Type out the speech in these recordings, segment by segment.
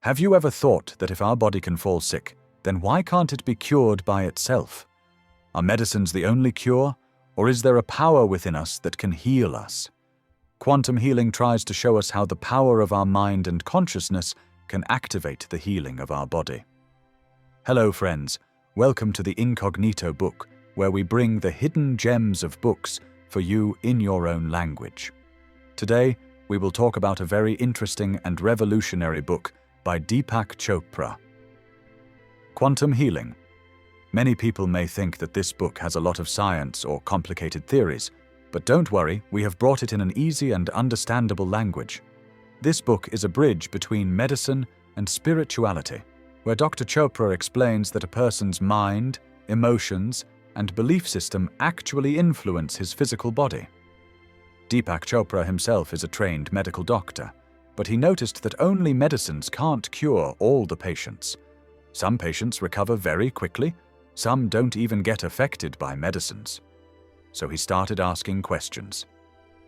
Have you ever thought that if our body can fall sick, then why can't it be cured by itself? Are medicines the only cure, or is there a power within us that can heal us? Quantum healing tries to show us how the power of our mind and consciousness can activate the healing of our body. Hello friends, welcome to the Incognito book, where we bring the hidden gems of books for you in your own language. Today, we will talk about a very interesting and revolutionary book by Deepak Chopra. Quantum Healing. Many people may think that this book has a lot of science or complicated theories, but don't worry, we have brought it in an easy and understandable language. This book is a bridge between medicine and spirituality, where Dr. Chopra explains that a person's mind, emotions, and belief system actually influence his physical body. Deepak Chopra himself is a trained medical doctor, but he noticed that only medicines can't cure all the patients. Some patients recover very quickly, some don't even get affected by medicines. So he started asking questions.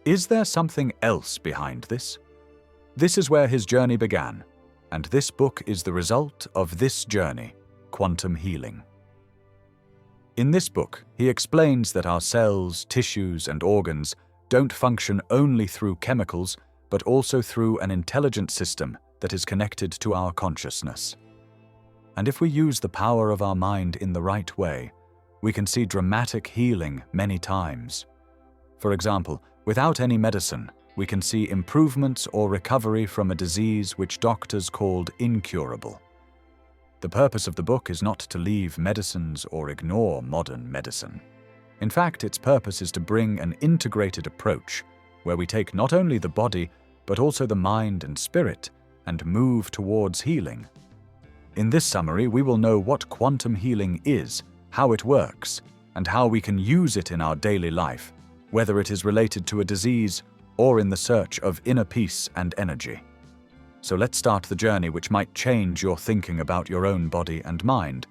Is there something else behind this? This is where his journey began, and this book is the result of this journey, Quantum Healing. In this book, he explains that our cells, tissues, and organs don't function only through chemicals, but also through an intelligent system that is connected to our consciousness. And if we use the power of our mind in the right way, we can see dramatic healing many times. For example, without any medicine, we can see improvements or recovery from a disease which doctors called incurable. The purpose of the book is not to leave medicines or ignore modern medicine. In fact, its purpose is to bring an integrated approach where we take not only the body, but also the mind and spirit, and move towards healing. In this summary, we will know what quantum healing is, how it works, and how we can use it in our daily life, whether it is related to a disease or in the search of inner peace and energy. So let's start the journey which might change your thinking about your own body and mind.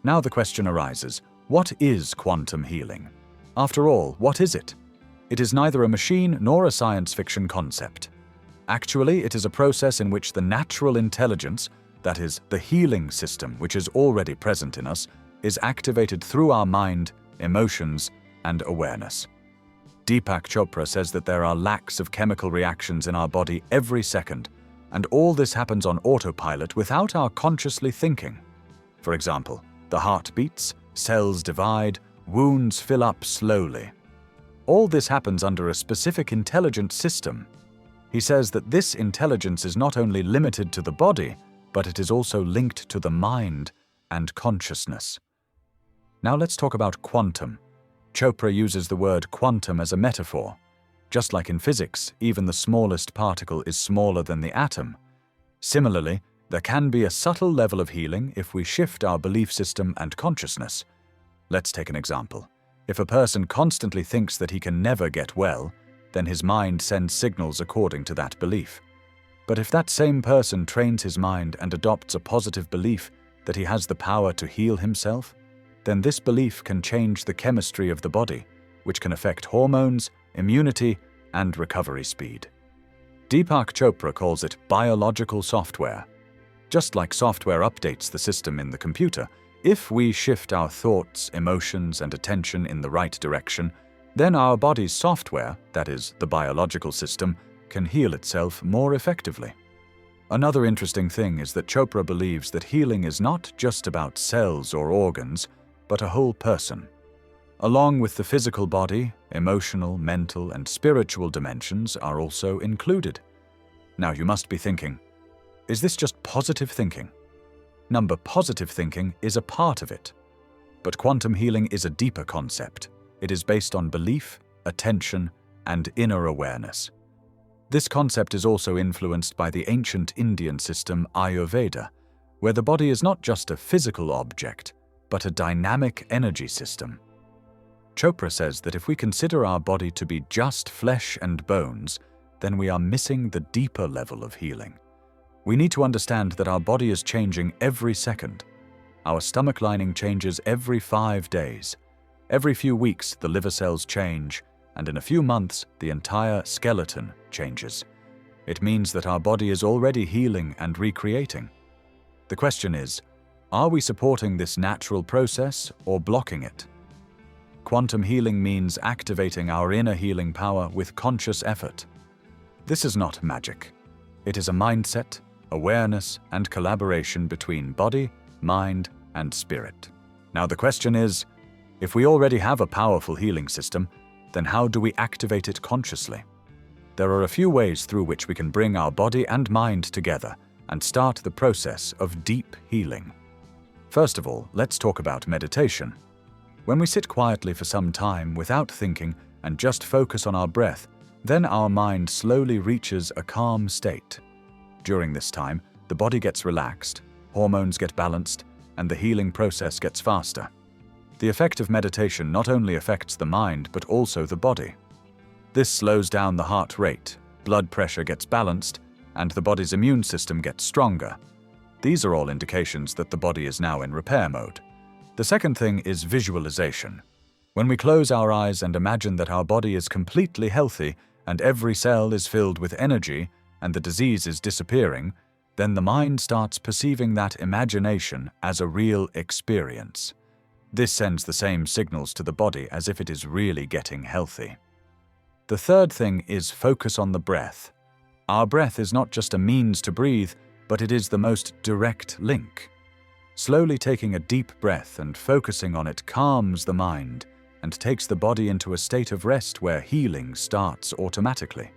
Now the question arises, what is quantum healing? After all, what is it? It is neither a machine nor a science fiction concept. Actually, it is a process in which the natural intelligence, that is, the healing system which is already present in us, is activated through our mind, emotions, and awareness. Deepak Chopra says that there are lakhs of chemical reactions in our body every second, and all this happens on autopilot without our consciously thinking. For example, the heart beats, cells divide, wounds fill up slowly. All this happens under a specific intelligent system. He says that this intelligence is not only limited to the body, but it is also linked to the mind and consciousness. Now let's talk about quantum. Chopra uses the word quantum as a metaphor. Just like in physics, even the smallest particle is smaller than the atom. Similarly, there can be a subtle level of healing if we shift our belief system and consciousness. Let's take an example. If a person constantly thinks that he can never get well, then his mind sends signals according to that belief. But if that same person trains his mind and adopts a positive belief that he has the power to heal himself, then this belief can change the chemistry of the body, which can affect hormones, immunity, and recovery speed. Deepak Chopra calls it biological software. Just like software updates the system in the computer, if we shift our thoughts, emotions, and attention in the right direction, then our body's software, that is, the biological system, can heal itself more effectively. Another interesting thing is that Chopra believes that healing is not just about cells or organs, but a whole person. Along with the physical body, emotional, mental, and spiritual dimensions are also included. Now you must be thinking, is this just positive thinking? Positive thinking is a part of it. But quantum healing is a deeper concept. It is based on belief, attention, and inner awareness. This concept is also influenced by the ancient Indian system Ayurveda, where the body is not just a physical object, but a dynamic energy system. Chopra says that if we consider our body to be just flesh and bones, then we are missing the deeper level of healing. We need to understand that our body is changing every second. Our stomach lining changes every 5 days. Every few weeks, the liver cells change, and in a few months, the entire skeleton changes. It means that our body is already healing and recreating. The question is, are we supporting this natural process or blocking it? Quantum healing means activating our inner healing power with conscious effort. This is not magic. It is a mindset, awareness, and collaboration between body, mind, and spirit. Now the question is, if we already have a powerful healing system, then how do we activate it consciously? There are a few ways through which we can bring our body and mind together and start the process of deep healing. First of all, let's talk about meditation. When we sit quietly for some time without thinking and just focus on our breath, then our mind slowly reaches a calm state. During this time, the body gets relaxed, hormones get balanced, and the healing process gets faster. The effect of meditation not only affects the mind but also the body. This slows down the heart rate, blood pressure gets balanced, and the body's immune system gets stronger. These are all indications that the body is now in repair mode. The second thing is visualization. When we close our eyes and imagine that our body is completely healthy and every cell is filled with energy and the disease is disappearing, then the mind starts perceiving that imagination as a real experience. This sends the same signals to the body as if it is really getting healthy. The third thing is focus on the breath. Our breath is not just a means to breathe, but it is the most direct link. Slowly taking a deep breath and focusing on it calms the mind and takes the body into a state of rest where healing starts automatically.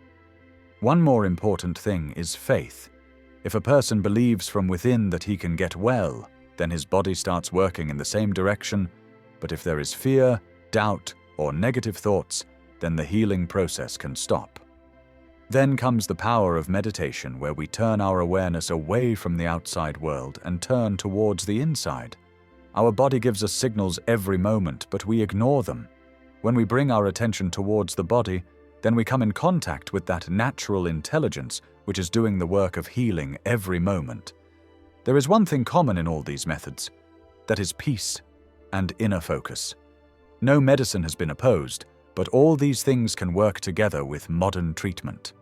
One more important thing is faith. If a person believes from within that he can get well, then his body starts working in the same direction, but if there is fear, doubt, or negative thoughts, then the healing process can stop. Then comes the power of meditation, where we turn our awareness away from the outside world and turn towards the inside. Our body gives us signals every moment, but we ignore them. When we bring our attention towards the body, then we come in contact with that natural intelligence which is doing the work of healing every moment. There is one thing common in all these methods. That is peace and inner focus. No medicine has been opposed, but all these things can work together with modern treatment.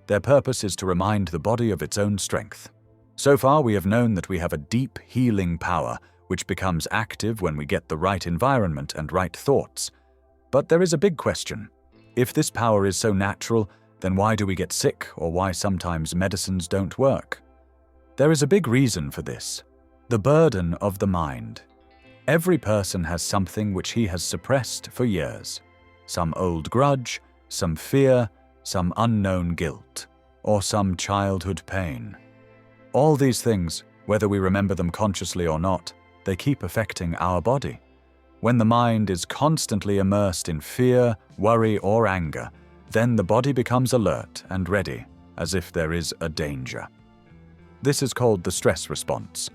Their purpose is to remind the body of its own strength. So far, we have known that we have a deep healing power, which becomes active when we get the right environment and right thoughts. But there is a big question. If this power is so natural, then why do we get sick, or why sometimes medicines don't work? There is a big reason for this: the burden of the mind. Every person has something which he has suppressed for years. Some old grudge, some fear, some unknown guilt, or some childhood pain. All these things, whether we remember them consciously or not, they keep affecting our body. When the mind is constantly immersed in fear, worry, or anger, then the body becomes alert and ready, as if there is a danger. This is called the stress response.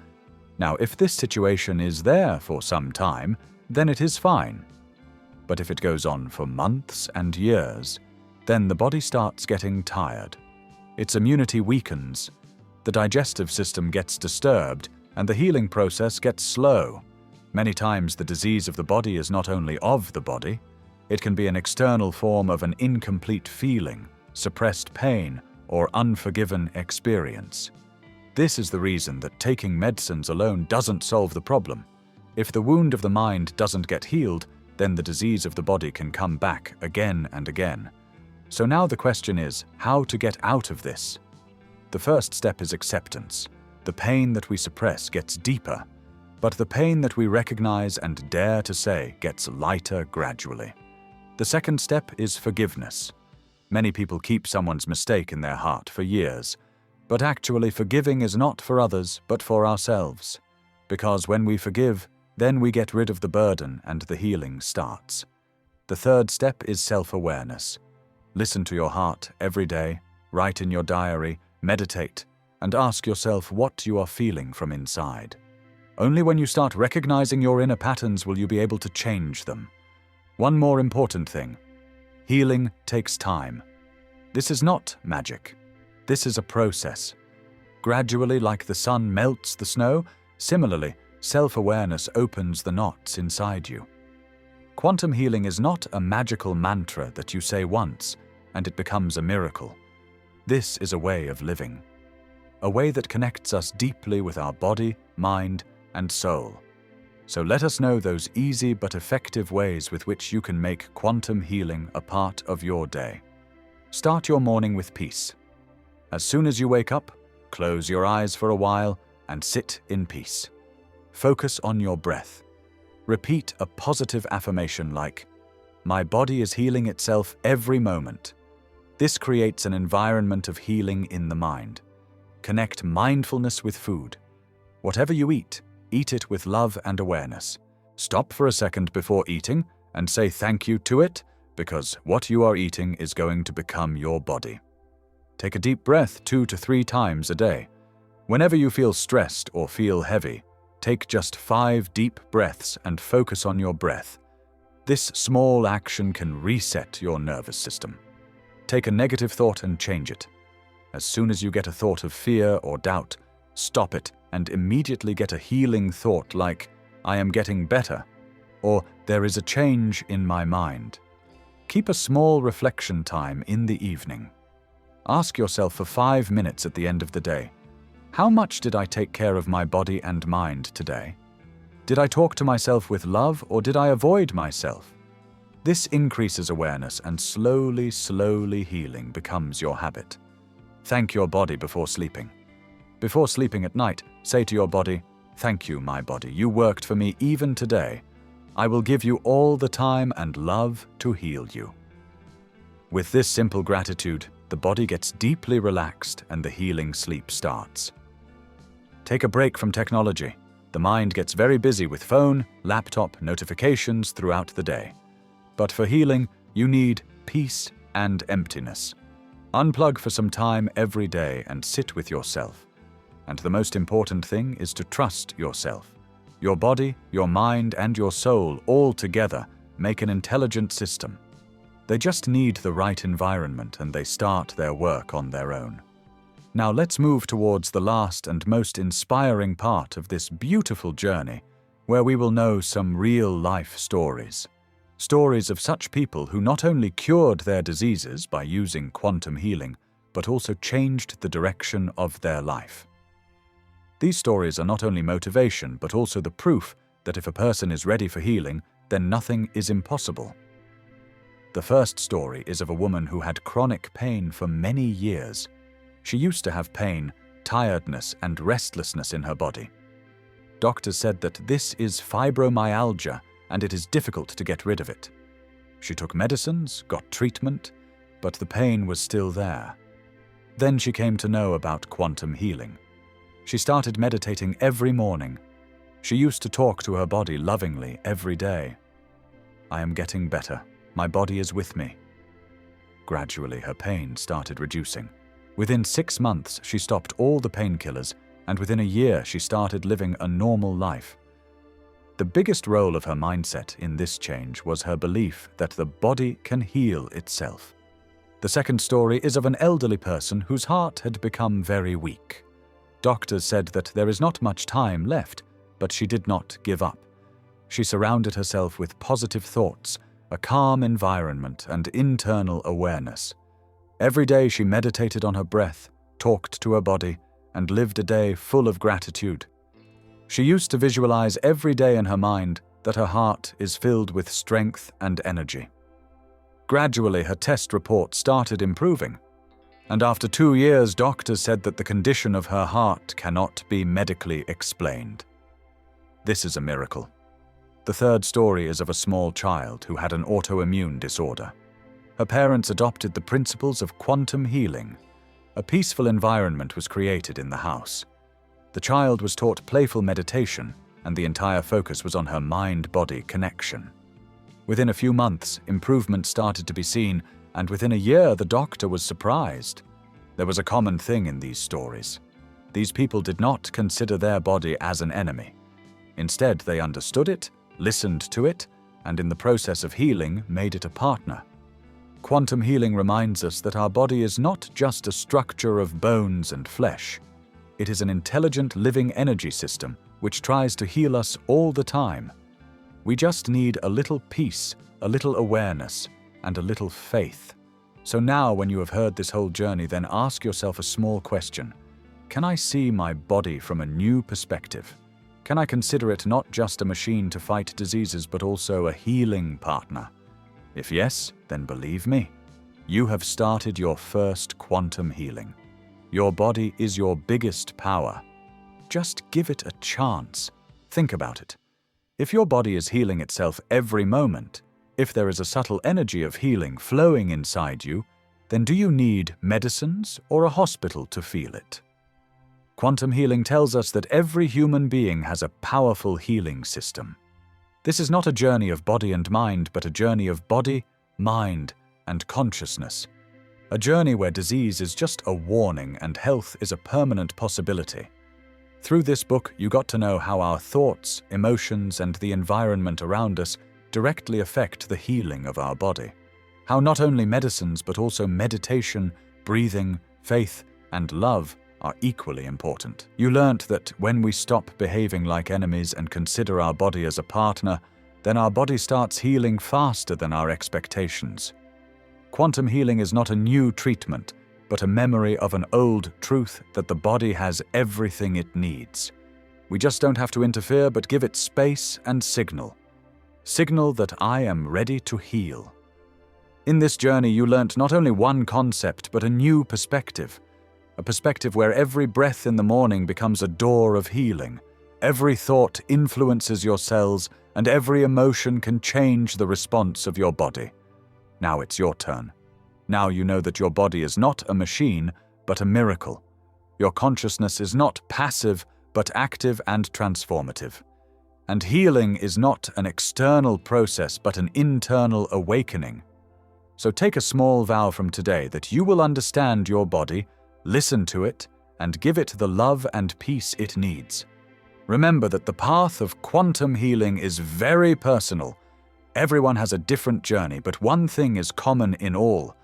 Now, if this situation is there for some time, then it is fine. But if it goes on for months and years, then the body starts getting tired. Its immunity weakens, the digestive system gets disturbed, and the healing process gets slow. Many times the disease of the body is not only of the body, it can be an external form of an incomplete feeling, suppressed pain, or unforgiven experience. This is the reason that taking medicines alone doesn't solve the problem. If the wound of the mind doesn't get healed, then the disease of the body can come back again and again. So now the question is, how to get out of this? The first step is acceptance. The pain that we suppress gets deeper, but the pain that we recognize and dare to say gets lighter gradually. The second step is forgiveness. Many people keep someone's mistake in their heart for years, but actually forgiving is not for others but for ourselves. Because when we forgive, then we get rid of the burden and the healing starts. The third step is self-awareness. Listen to your heart every day, write in your diary, meditate, and ask yourself what you are feeling from inside. Only when you start recognizing your inner patterns will you be able to change them. One more important thing: healing takes time. This is not magic. This is a process. Gradually, like the sun melts the snow, similarly, self-awareness opens the knots inside you. Quantum healing is not a magical mantra that you say once and it becomes a miracle. This is a way of living. a way that connects us deeply with our body, mind, and soul. So let us know those easy but effective ways with which you can make quantum healing a part of your day. Start your morning with peace. As soon as you wake up, close your eyes for a while and sit in peace. Focus on your breath. Repeat a positive affirmation like, "My body is healing itself every moment." This creates an environment of healing in the mind. Connect mindfulness with food. Whatever you eat it with love and awareness. Stop for a second before eating and say thank you to it, because what you are eating is going to become your body. Take a deep breath 2 to 3 times a day. Whenever you feel stressed or feel heavy, take just 5 deep breaths and focus on your breath. This small action can reset your nervous system. Take a negative thought and change it. As soon as you get a thought of fear or doubt, stop it and immediately get a healing thought like, "I am getting better," or "There is a change in my mind." Keep a small reflection time in the evening. Ask yourself for 5 minutes at the end of the day, how much did I take care of my body and mind today? Did I talk to myself with love, or did I avoid myself? This increases awareness, and slowly healing becomes your habit. Thank your body before sleeping. Before sleeping at night, say to your body, "Thank you, my body. You worked for me even today. I will give you all the time and love to heal you." With this simple gratitude, the body gets deeply relaxed and the healing sleep starts. Take a break from technology. The mind gets very busy with phone, laptop, notifications throughout the day. But for healing, you need peace and emptiness. Unplug for some time every day and sit with yourself. And the most important thing is to trust yourself. Your body, your mind, and your soul all together make an intelligent system. They just need the right environment and they start their work on their own. Now let's move towards the last and most inspiring part of this beautiful journey, where we will know some real-life stories. Stories of such people who not only cured their diseases by using quantum healing, but also changed the direction of their life. These stories are not only motivation, but also the proof that if a person is ready for healing, then nothing is impossible. The first story is of a woman who had chronic pain for many years. She used to have pain, tiredness, and restlessness in her body. Doctors said that this is fibromyalgia and it is difficult to get rid of it. She took medicines, got treatment, but the pain was still there. Then she came to know about quantum healing. She started meditating every morning. She used to talk to her body lovingly every day. "I am getting better. My body is with me." Gradually, her pain started reducing. Within 6 months, she stopped all the painkillers, and within a year, she started living a normal life. The biggest role of her mindset in this change was her belief that the body can heal itself. The second story is of an elderly person whose heart had become very weak. Doctors said that there is not much time left, but she did not give up. She surrounded herself with positive thoughts, a calm environment, and internal awareness. Every day she meditated on her breath, talked to her body, and lived a day full of gratitude. She used to visualize every day in her mind that her heart is filled with strength and energy. Gradually, her test report started improving, and after 2 years, doctors said that the condition of her heart cannot be medically explained. This is a miracle. The third story is of a small child who had an autoimmune disorder. Her parents adopted the principles of quantum healing. A peaceful environment was created in the house. The child was taught playful meditation, and the entire focus was on her mind-body connection. Within a few months, improvement started to be seen, and within a year, the doctor was surprised. There was a common thing in these stories. These people did not consider their body as an enemy. Instead, they understood it, listened to it, and in the process of healing, made it a partner. Quantum healing reminds us that our body is not just a structure of bones and flesh. It is an intelligent living energy system which tries to heal us all the time. We just need a little peace, a little awareness, and a little faith. So now, when you have heard this whole journey, then ask yourself a small question. Can I see my body from a new perspective? Can I consider it not just a machine to fight diseases, but also a healing partner? If yes, then believe me, you have started your first quantum healing. Your body is your biggest power. Just give it a chance. Think about it. If your body is healing itself every moment, if there is a subtle energy of healing flowing inside you, then do you need medicines or a hospital to feel it? Quantum healing tells us that every human being has a powerful healing system. This is not a journey of body and mind, but a journey of body, mind, and consciousness. A journey where disease is just a warning and health is a permanent possibility. Through this book, you got to know how our thoughts, emotions, and the environment around us directly affect the healing of our body. How not only medicines, but also meditation, breathing, faith, and love are equally important. You learnt that when we stop behaving like enemies and consider our body as a partner, then our body starts healing faster than our expectations. Quantum healing is not a new treatment, but a memory of an old truth that the body has everything it needs. We just don't have to interfere, but give it space and signal. Signal that I am ready to heal. In this journey, you learnt not only one concept, but a new perspective. A perspective where every breath in the morning becomes a door of healing. Every thought influences your cells, and every emotion can change the response of your body. Now it's your turn. Now you know that your body is not a machine, but a miracle. Your consciousness is not passive, but active and transformative. And healing is not an external process, but an internal awakening. So take a small vow from today that you will understand your body, listen to it, and give it the love and peace it needs. Remember that the path of quantum healing is very personal. Everyone has a different journey, but one thing is common in all.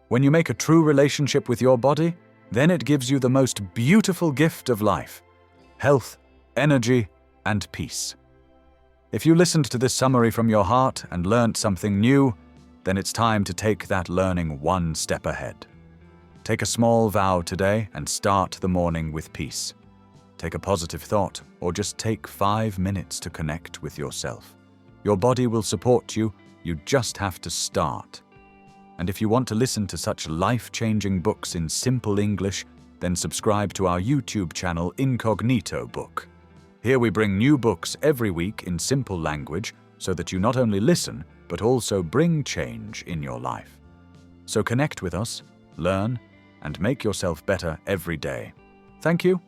When you make a true relationship with your body, then it gives you the most beautiful gift of life: health, energy, and peace. If you listened to this summary from your heart and learnt something new, then it's time to take that learning one step ahead. Take a small vow today and start the morning with peace. Take a positive thought, or just take 5 minutes to connect with yourself. Your body will support you, you just have to start. And if you want to listen to such life-changing books in simple English, then subscribe to our YouTube channel Incognito Book. Here we bring new books every week in simple language so that you not only listen, but also bring change in your life. So connect with us, learn, and make yourself better every day. Thank you.